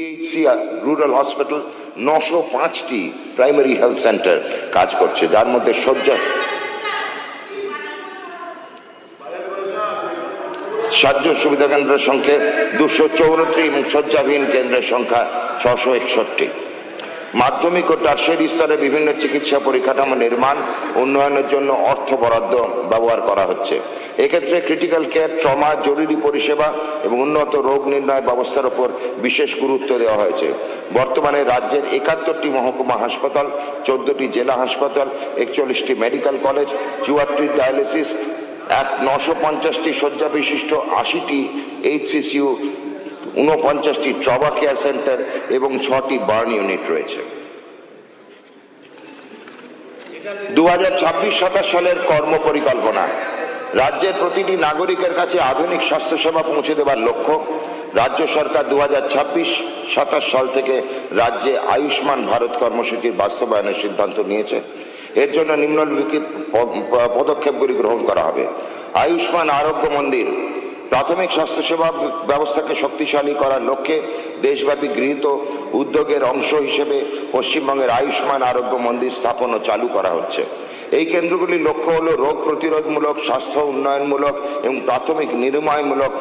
PHC rural hospital 905টি primary health centre কাজ করছে, যার মধ্যে সাহায্য সুবিধা কেন্দ্রের সংখ্যা 234 এবং শয্যাবিহীন কেন্দ্রের সংখ্যা 661। মাধ্যমিক ও টারশিয়ারি স্তরে বিভিন্ন চিকিৎসা পরিকাঠামো নির্মাণ উন্নয়নের জন্য অর্থ বরাদ্দ ব্যবহার করা হচ্ছে। এক্ষেত্রে ক্রিটিক্যাল কেয়ার, ট্রমা, জরুরি পরিষেবা এবং উন্নত রোগ নির্ণয় ব্যবস্থার উপর বিশেষ গুরুত্ব দেওয়া হয়েছে। বর্তমানে রাজ্যের 71টি মহকুমা হাসপাতাল, 14টি জেলা হাসপাতাল, 41টি মেডিকেল কলেজ, 74টি ডায়ালিসিস, 950টি শয্যা বিশিষ্ট 80টি এইচসিসিউ, 49টি ট্রমা কেয়ার সেন্টার এবং 6টি বার্ন ইউনিট রয়েছে। 2026-27 সালের কর্ম পরিকল্পনা। রাজ্যের প্রতিটি নাগরিকের কাছে আধুনিক স্বাস্থ্যসেবা পৌঁছে দেওয়ার লক্ষ্য রাজ্য সরকার 2026-27 সাল থেকে রাজ্যে আয়ুষ্মান ভারত কর্মসূচির বাস্তবায়নের সিদ্ধান্ত নিয়েছে। এর জন্য নিম্নলিখিত পদক্ষেপগুলি গ্রহণ করা হবে। আয়ুষ্মান আরোগ্য মন্দির প্রাথমিক স্বাস্থ্যসেবা ব্যবস্থাকে শক্তিশালী করার লক্ষ্যে দেশব্যাপী গৃহীত উদ্যোগের অংশ হিসেবে পশ্চিমবঙ্গের আয়ুষ্মান আরোগ্য মন্দির স্থাপন ও চালু করা হচ্ছে। এই কেন্দ্রগুলির লক্ষ্য হল রোগ প্রতিরোধমূলক, স্বাস্থ্য উন্নয়নমূলক এবং প্রাথমিক নিরাময়মূলক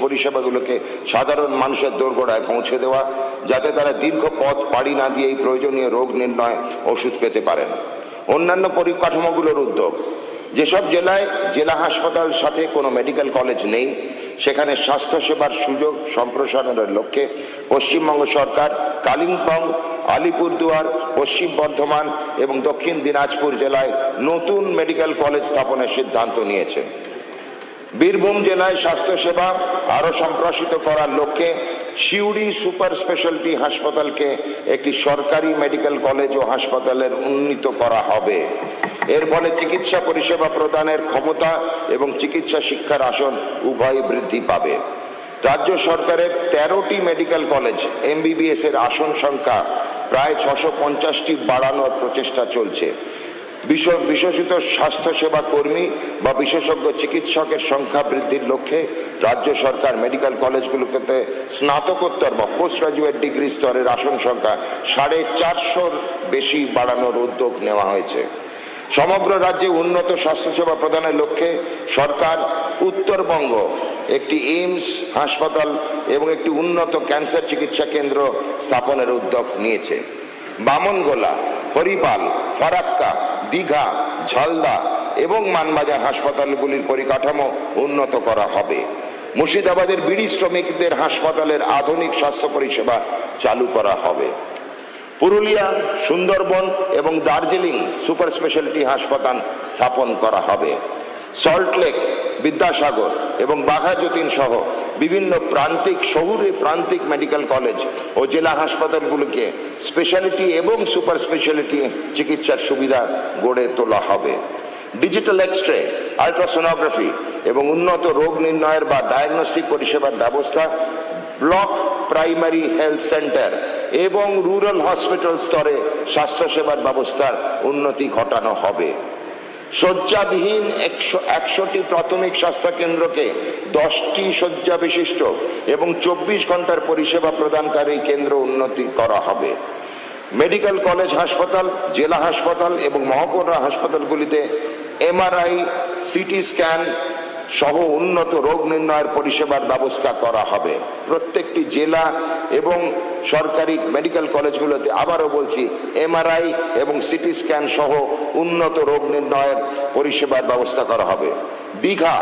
পরিষেবাগুলোকে সাধারণ মানুষের দোরগোড়ায় পৌঁছে দেওয়া, যাতে তারা দীর্ঘ পথ পাড়ি না দিয়েই প্রয়োজনীয় রোগ নির্ণয় ওষুধ পেতে পারেন। অন্যান্য পরিকাঠামোগুলোর উদ্যোগ। যেসব জেলায় জেলা হাসপাতাল সাথে কোনো মেডিকেল কলেজ নেই, সেখানে স্বাস্থ্যসেবার সুযোগ সম্প্রসারণের লক্ষ্যে পশ্চিমবঙ্গ সরকার কালিম্পং, আলিপুরদুয়ার, পশ্চিম বর্ধমান এবং দক্ষিণ দিনাজপুর জেলায় নতুন মেডিকেল কলেজ স্থাপনের সিদ্ধান্ত নিয়েছে। বীরভূম জেলায় স্বাস্থ্যসেবা আরও সম্প্রসারিত করার লক্ষ্যে সিউড়ি সুপার স্পেশালিটি হাসপাতালকে একটি সরকারি মেডিকেল কলেজ ও হাসপাতালের উন্নীত করা হবে। এর ফলে চিকিৎসা পরিষেবা প্রদানের ক্ষমতা এবং চিকিৎসা শিক্ষার আসন উভয় বৃদ্ধি পাবে। রাজ্য সরকারের 13টি মেডিকেল কলেজ এমবিবিএস এর আসন সংখ্যা প্রায় 650টি বাড়ানোর প্রচেষ্টা চলছে। বিশেষিত স্বাস্থ্যসেবা কর্মী বা বিশেষজ্ঞ চিকিৎসকের সংখ্যা বৃদ্ধির লক্ষ্যে রাজ্য সরকার মেডিকেল কলেজগুলোতে স্নাতকোত্তর বা পোস্ট গ্রাজুয়েট ডিগ্রি স্তরের আসন সংখ্যা 450 বেশি বাড়ানোর উদ্যোগ নেওয়া হয়েছে। সমগ্র রাজ্যে উন্নত স্বাস্থ্যসেবা প্রদানের লক্ষ্যে সরকার উত্তরবঙ্গ একটি এইমস হাসপাতাল এবং একটি উন্নত ক্যান্সার চিকিৎসা কেন্দ্র স্থাপনের উদ্যোগ নিয়েছে। বামনগোলা, হরিপাল, ফারাক্কা, দীঘা, ঝালদা এবং মানবাজার হাসপাতালগুলির পরিকাঠামো উন্নত করা হবে। মুর্শিদাবাদের বিড়ি শ্রমিকদের হাসপাতালের আধুনিক স্বাস্থ্য পরিষেবা চালু করা হবে। পুরুলিয়া, সুন্দরবন এবং দার্জিলিং সুপার স্পেশালিটি হাসপাতাল স্থাপন করা হবে। সল্টলেক, বিদ্যাসাগর এবং বাঘাযতীন সহ বিভিন্ন প্রান্তিক মেডিকেল কলেজ ও জেলা হাসপাতালগুলোকে স্পেশালিটি এবং সুপার স্পেশালিটি চিকিৎসার সুবিধা গড়ে তোলা হবে। ডিজিটাল এক্স-রে, আল্ট্রাসোনোগ্রাফি এবং উন্নত রোগ নির্ণয়ের বা ডায়াগনস্টিক পরিষেবার ব্যবস্থা ব্লক প্রাইমারি হেলথ সেন্টার এবং রুরাল হসপিটাল স্তরে স্বাস্থ্যসেবার ব্যবস্থার উন্নতি ঘটানো হবে। শয্যাবিহীন 100টি প্রাথমিক স্বাস্থ্য কেন্দ্রকে 10টি শয্যা বিশিষ্ট এবং 24 ঘন্টার পরিষেবা প্রদানকারী কেন্দ্র উন্নতি করা হবে। মেডিকেল কলেজ হাসপাতাল, জেলা হাসপাতাল এবং মহকুমা হাসপাতালগুলিতে এমআরআই, সিটি স্ক্যান সহ উন্নত রোগ নির্ণয়ের পরিষেবার ব্যবস্থা করা হবে। প্রত্যেকটি জেলা এবং সরকারি মেডিকেল কলেজগুলোতে, আবারও বলছি, এমআরআই এবং সিটি স্ক্যান সহ উন্নত রোগ নির্ণয়ের পরিষেবার ব্যবস্থা করা হবে। দীঘা,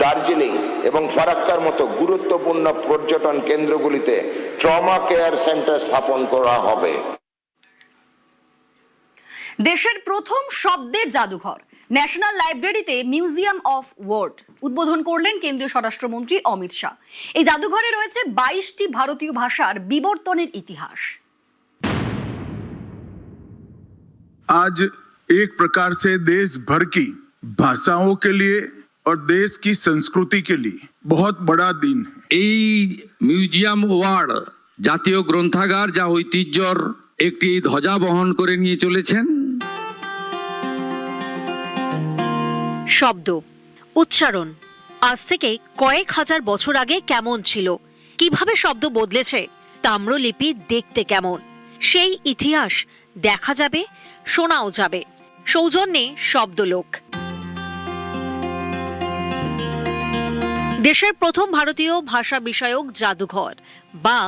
দার্জিলিং এবং ফারাক্কার মতো গুরুত্বপূর্ণ পর্যটন কেন্দ্রগুলিতে ট্রমা কেয়ার সেন্টার স্থাপন করা হবে। দেশের প্রথম শব্দের জাদুঘর ন্যাশনাল লাইব্রেরিতে মিউজিয়াম অফ ওয়ার্ড উদ্বোধন করলেন কেন্দ্রীয় স্বরাষ্ট্রমন্ত্রী অমিত শাহ। এই জাদুঘরে রয়েছে 22টি ভারতীয় ভাষার বিবর্তনের ইতিহাস। आज एक प्रकार से देश भर की भाषाओं के लिए और देश की संस्कृति के लिए बहुत बड़ा दिन है। এই মিউজিয়াম ওয়ার্ড জাতীয় গ্রন্থাগার যা ঐতিহ্যর একটি ধ্বজা বহন করে নিয়ে চলেছেন। শব্দ, উচ্চারণ আজ থেকে কয়েক হাজার বছর আগে কেমন ছিল, কিভাবে শব্দ বদলেছে তাম্রলিপি দেখতে কেমন, সেই ইতিহাস দেখা যাবে, শোনাও যাবে। সৌজন্যে শব্দলোক। দেশের প্রথম ভারতীয় ভাষা বিষয়ক জাদুঘর বা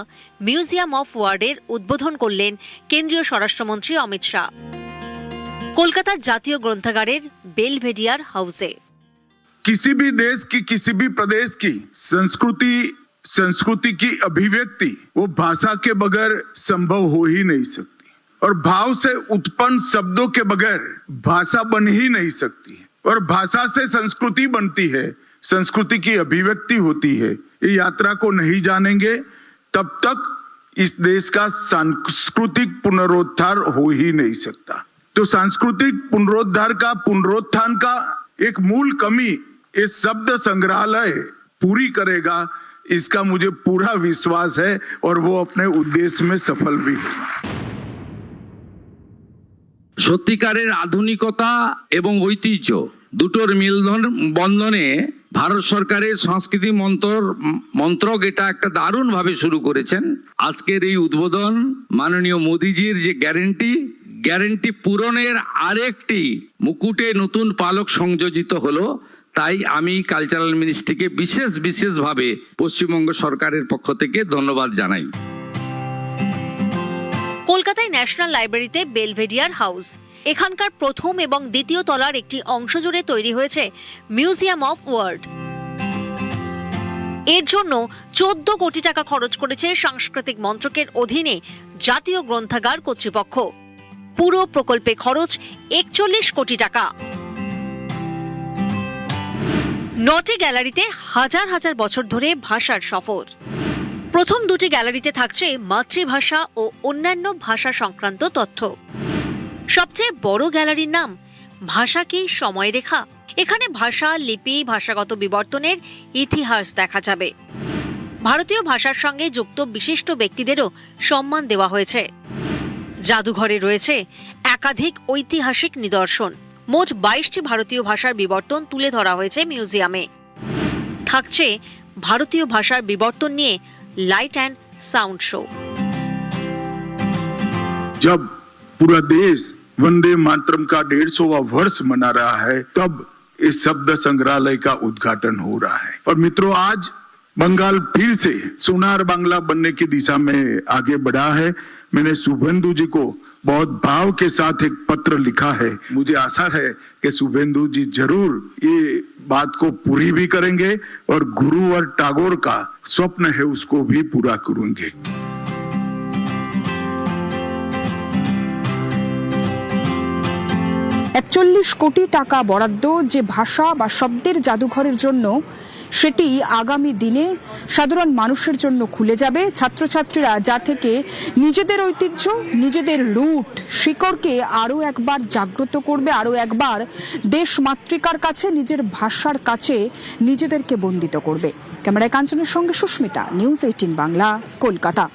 মিউজিয়াম অফ ওয়ার্ডের উদ্বোধন করলেন কেন্দ্রীয় স্বরাষ্ট্রমন্ত্রী অমিত শাহ কলকাতার জাতীয় গ্রন্থাগারের বেলভেডিয়ার হাউসে। किसी भी देश की, किसी भी प्रदेश की संस्कृति की अभिव्यक्ति वो भाषा के बगैर संभव हो ही नहीं सकती, और भाव से उत्पन्न शब्दों के बगैर भाषा बन ही नहीं सकती, और भाषा से संस्कृति बनती है, संस्कृति की अभिव्यक्ति होती है। ये यात्रा को नहीं जानेंगे तब तक इस देश का सांस्कृतिक पुनरुद्धार हो ही नहीं सकता। तो सांस्कृतिक पुनरुत्थान का एक मूल कमी ये शब्द संग्रहालय पूरी करेगा, इसका मुझे पूरा विश्वास है, और वो अपने उद्देश्य में सफल भी होगा। সত্যিকারের আধুনিকতা এবং ঐতিহ্য দুটোর বন্ধনে ভারত সরকারের সংস্কৃতি মন্ত্রক এটা একটা দারুণভাবে শুরু করেছেন। আজকের এই উদ্বোধন মাননীয় মোদিজির যে গ্যারেন্টি পূরণের আরেকটি মুকুটে নতুন পালক সংযোজিত হলো। তাই আমি কালচারাল মিনিস্ট্রিকে বিশেষভাবে পশ্চিমবঙ্গ সরকারের পক্ষ থেকে ধন্যবাদ জানাই। কলকাতায় ন্যাশনাল লাইব্রেরিতে বেলভেডিয়ার হাউস, এখানকার প্রথম এবং দ্বিতীয় তলার একটি অংশ জুড়ে তৈরি হয়েছে মিউজিয়াম অফ ওয়ার্ড। এর জন্য 14 কোটি টাকা খরচ করেছে সাংস্কৃতিক মন্ত্রকের অধীনে জাতীয় গ্রন্থাগার কর্তৃপক্ষ। পুরো প্রকল্পে খরচ 41 কোটি টাকা। 9টি গ্যালারিতে হাজার হাজার বছর ধরে ভাষার সফর। প্রথম 2টি গ্যালারিতে থাকছে মাতৃভাষা ও অন্যান্য ভাষা সংক্রান্ত তথ্য। সবচেয়ে বড় গ্যালারির নাম ভাষা কি সময়রেখা। এখানে ভাষা, লিপি, ভাষাগত বিবর্তনের ইতিহাস দেখা যাবে। ভারতীয় ভাষার সঙ্গে যুক্ত বিশিষ্ট ব্যক্তিদেরও সম্মান দেওয়া হয়েছে। জাদুঘরে রয়েছে একাধিক ঐতিহাসিক নিদর্শন। মোট 22টি ভারতীয় ভাষার বিবর্তন তুলে ধরা হয়েছে মিউজিয়ামে। থাকছে ভারতীয় ভাষার বিবর্তন নিয়ে লাইট অ্যান্ড সাউন্ড শো। जब पूरा देश वंदे मातरम का 150वां वर्ष मना रहा है, तब इस शब्द संग्रहालय का उद्घाटन हो रहा है। और मित्रों, आज बंगाल फिर से सोनार बांग्ला बनने की दिशा में आगे बढ़ा है। मैंने शुभेंदु जी को बहुत भाव के साथ एक पत्र लिखा है। मुझे आशा है कि शुभेंदु जी जरूर ये बात को पूरी भी करेंगे, और गुरु और टैगोर का स्वप्न है उसको भी पूरा करेंगे। 41 কোটি টাকা বরাদ্দ যে ভাষা বা শব্দের জাদুঘরের জন্য, সেটি আগামী দিনে সাধারণ মানুষের জন্য খুলে যাবে। ছাত্রছাত্রীরা যা থেকে নিজেদের ঐতিহ্য, নিজেদের রুট, শিকড়কে আরও একবার জাগ্রত করবে, আরও একবার দেশ মাতৃকার কাছে, নিজের ভাষার কাছে নিজেদেরকে বন্দিত করবে। ক্যামেরায় কাঞ্চনের সঙ্গে সুস্মিতা, নিউজ 18 বাংলা, কলকাতা।